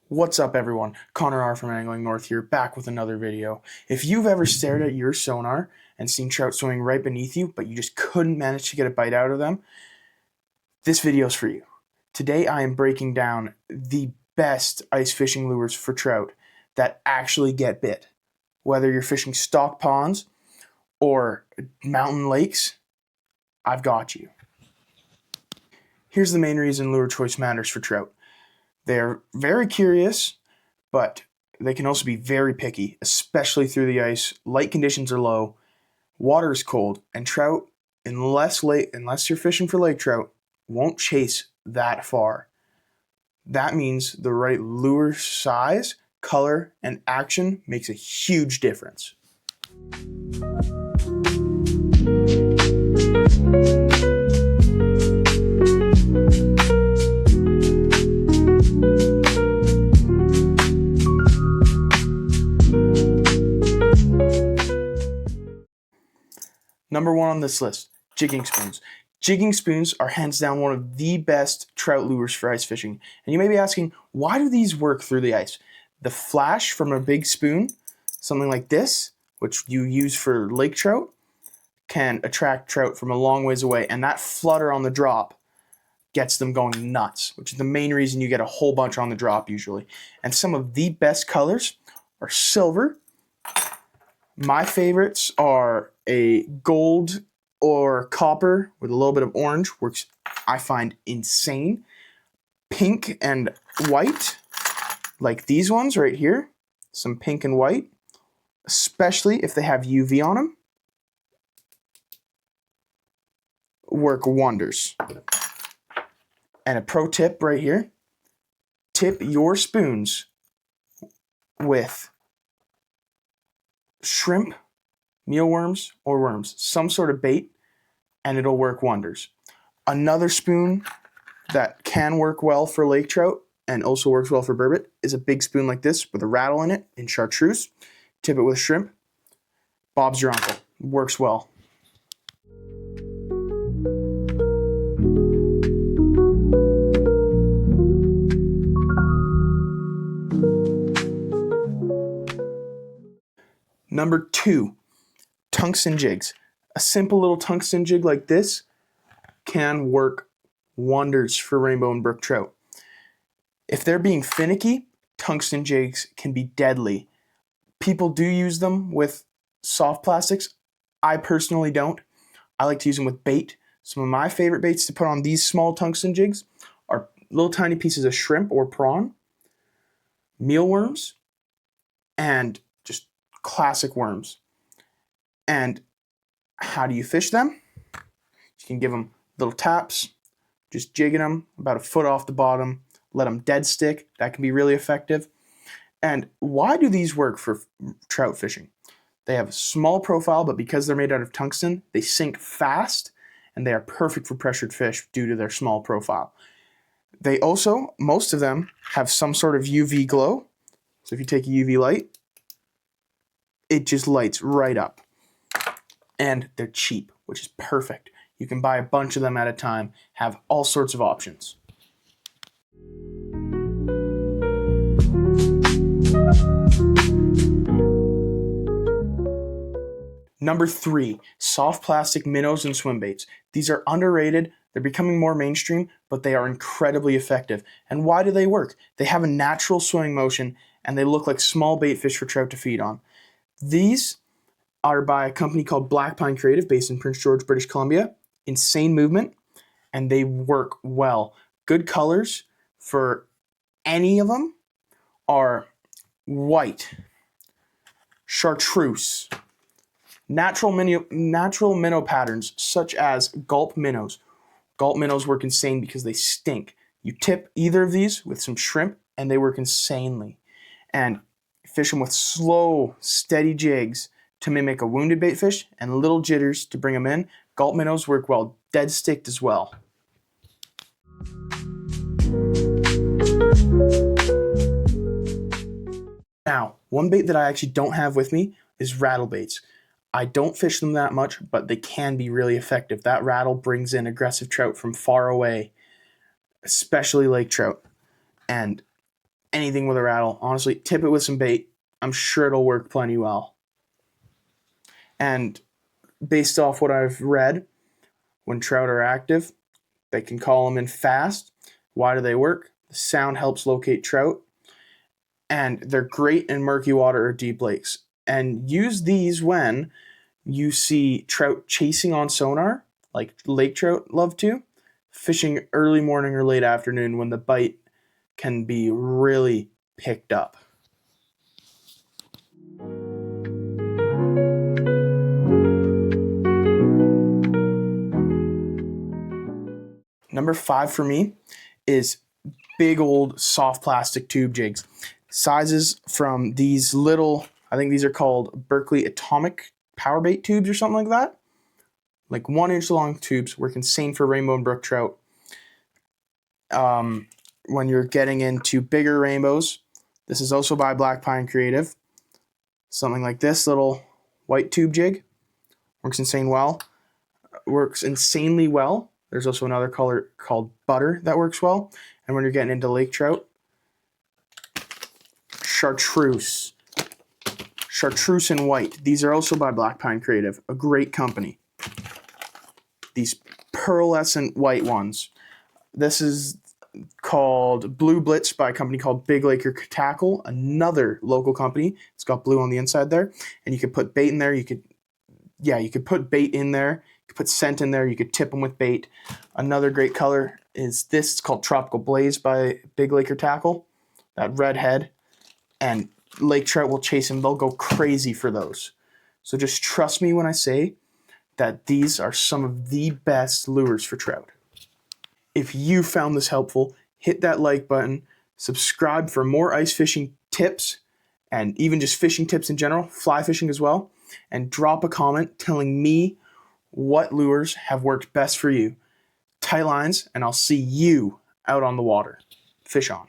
What's up everyone, Connor R from Angling North here, back with another video. If you've ever stared at your sonar and seen trout swimming right beneath you, but you just couldn't manage to get a bite out of them, this video is for you. Today I am breaking down the best ice fishing lures for trout that actually get bit. Whether you're fishing stock ponds or mountain lakes, I've got you. Here's the main reason lure choice matters for trout. They're very curious, but they can also be very picky, especially through the ice. Light conditions are low, water is cold, and trout, unless you're fishing for lake trout, won't chase that far. That means the right lure size, color, and action makes a huge difference. Number one on this list, jigging spoons. Jigging spoons are hands down one of the best trout lures for ice fishing. And you may be asking, why do these work through the ice? The flash from a big spoon, something like this, which you use for lake trout, can attract trout from a long ways away. And that flutter on the drop gets them going nuts, which is the main reason you get a whole bunch on the drop usually. And some of the best colors are silver. My favorites are a gold or copper with a little bit of orange, works, I find, insane. Pink and white, like these ones right here, some pink and white, especially if they have UV on them, work wonders. And a pro tip right here, tip your spoons with shrimp, mealworms, or worms, some sort of bait, and it'll work wonders. Another spoon that can work well for lake trout and also works well for burbot is a big spoon like this with a rattle in it in chartreuse. Tip it with shrimp. Bob's your uncle. Works well. Number two, tungsten jigs. A simple little tungsten jig like this can work wonders for rainbow and brook trout. If they're being finicky, tungsten jigs can be deadly. People do use them with soft plastics. I personally don't. I like to use them with bait. Some of my favorite baits to put on these small tungsten jigs are little tiny pieces of shrimp or prawn, mealworms, and just classic worms. And how do you fish them? You can give them little taps, just jigging them about a foot off the bottom, let them dead stick. That can be really effective. And why do these work for trout fishing? They have a small profile, but because they're made out of tungsten, they sink fast, and they are perfect for pressured fish due to their small profile. They also, most of them, have some sort of UV glow. So if you take a UV light, it just lights right up. And they're cheap, which is perfect. You can buy a bunch of them at a time, have all sorts of options. Number three, soft plastic minnows and swim baits. These are underrated, they're becoming more mainstream, but they are incredibly effective. And why do they work? They have a natural swimming motion, and they look like small bait fish for trout to feed on. These are by a company called Black Pine Creative, based in Prince George, British Columbia. Insane movement, and they work well. Good colors for any of them are white, chartreuse, natural minnow patterns such as Gulp Minnows. Gulp Minnows work insane because they stink. You tip either of these with some shrimp, and they work insanely. And fish them with slow, steady jigs to mimic a wounded bait fish and little jitters to bring them in. Gulp Minnows work well, dead sticked as well. Now, one bait that I actually don't have with me is Rattle Baits. I don't fish them that much, but they can be really effective. That rattle brings in aggressive trout from far away, especially lake trout. And anything with a rattle, honestly, tip it with some bait. I'm sure it'll work plenty well. And based off what I've read, when trout are active, they can call them in fast. Why do they work? The sound helps locate trout. And they're great in murky water or deep lakes. And use these when you see trout chasing on sonar, like lake trout love to, fishing early morning or late afternoon when the bite can be really picked up. Number 5 for me is big old soft plastic tube jigs. Sizes from these little, I think these are called Berkley atomic Powerbait tubes or something like that. Like 1 inch long tubes work insane for rainbow and brook trout. When you're getting into bigger rainbows, this is also by Black Pine Creative. Something like this little white tube jig works insanely well. There's also another color called butter that works well. And when you're getting into lake trout, chartreuse in white. These are also by Black Pine Creative, a great company. These pearlescent white ones. This is called Blue Blitz by a company called Big Laker Tackle, another local company. It's got blue on the inside there, and you could put bait in there. You could put bait in there. You could put scent in there. You could tip them with bait. Another great color is this. It's called Tropical Blaze by Big Laker Tackle. That red head, and lake trout will chase them. They'll go crazy for those. So just trust me when I say that these are some of the best lures for trout. If you found this helpful, hit that like button, subscribe for more ice fishing tips, and even just fishing tips in general, fly fishing as well, and drop a comment telling me what lures have worked best for you. Tight lines, and I'll see you out on the water. Fish on.